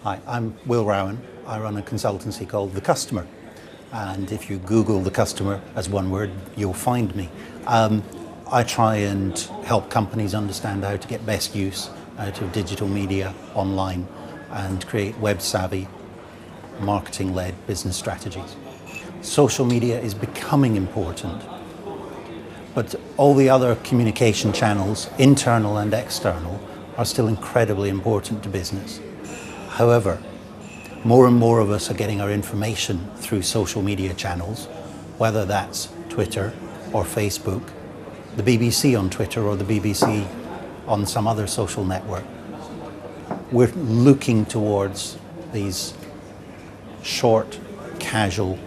Hi, I'm Will Rowan. I run a consultancy called The Customer. And if you Google The Customer as one word, you'll find me. I try and help companies understand how to get best use out of digital media online and create web-savvy, marketing-led business strategies. Social media is becoming important, but all the other communication channels, internal and external, are still incredibly important to business. However, more and more of us are getting our information through social media channels, whether that's Twitter or Facebook, the BBC on Twitter or the BBC on some other social network. We're looking towards these short, casual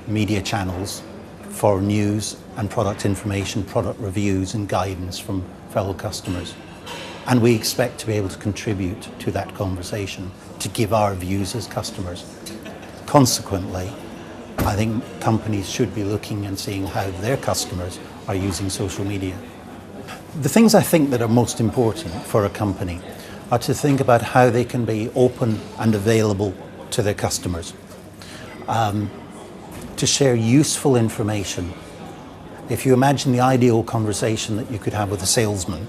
media channels for news and product information, product reviews and guidance from fellow customers. And we expect to be able to contribute to that conversation, to give our views as customers. Consequently, I think companies should be looking and seeing how their customers are using social media. The things I think that are most important for a company are to think about how they can be open and available to their customers, to share useful information. If you imagine the ideal conversation that you could have with a salesman,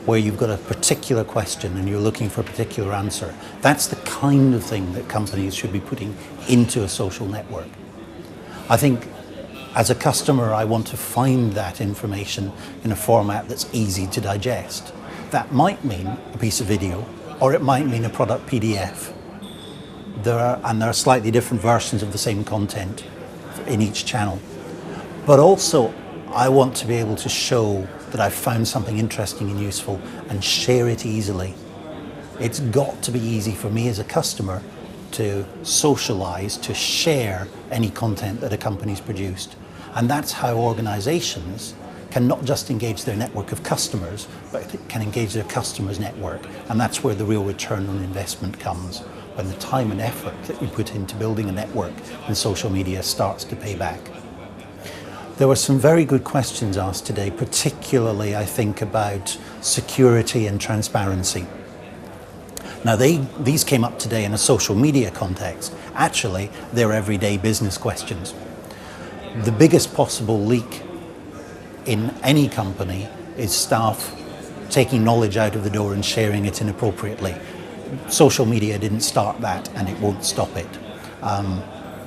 where you've got a particular question and you're looking for a particular answer, that's the kind of thing that companies should be putting into a social network. I think as a customer, I want to find that information in a format that's easy to digest. That might mean a piece of video, or it might mean a product PDF. There are slightly different versions of the same content in each channel. But also, I want to be able to show that I've found something interesting and useful and share it easily. It's got to be easy for me as a customer to socialize, to share any content that a company's produced. And that's how organizations can not just engage their network of customers, but can engage their customers' network. And that's where the real return on investment comes, when the time and effort that you put into building a network in social media starts to pay back. There were some very good questions asked today, particularly I think about security and transparency. Now these came up today in a social media context. Actually, they're everyday business questions. The biggest possible leak in any company is staff taking knowledge out of the door and sharing it inappropriately. Social media didn't start that, and it won't stop it.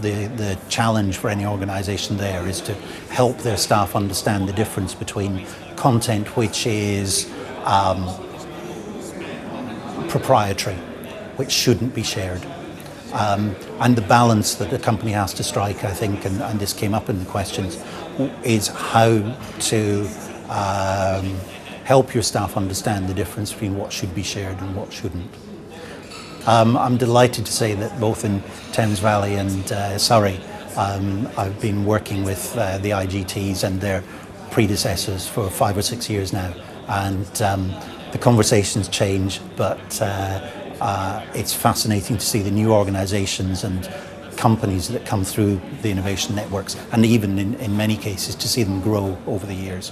The challenge for any organisation there is to help their staff understand the difference between content which is proprietary, which shouldn't be shared, and the balance that a company has to strike, I think, and this came up in the questions, is how to help your staff understand the difference between what should be shared and what shouldn't. I'm delighted to say that both in Thames Valley and Surrey, I've been working with the IGTs and their predecessors for 5 or 6 years now, and the conversations change, but it's fascinating to see the new organisations and companies that come through the innovation networks, and even in many cases to see them grow over the years.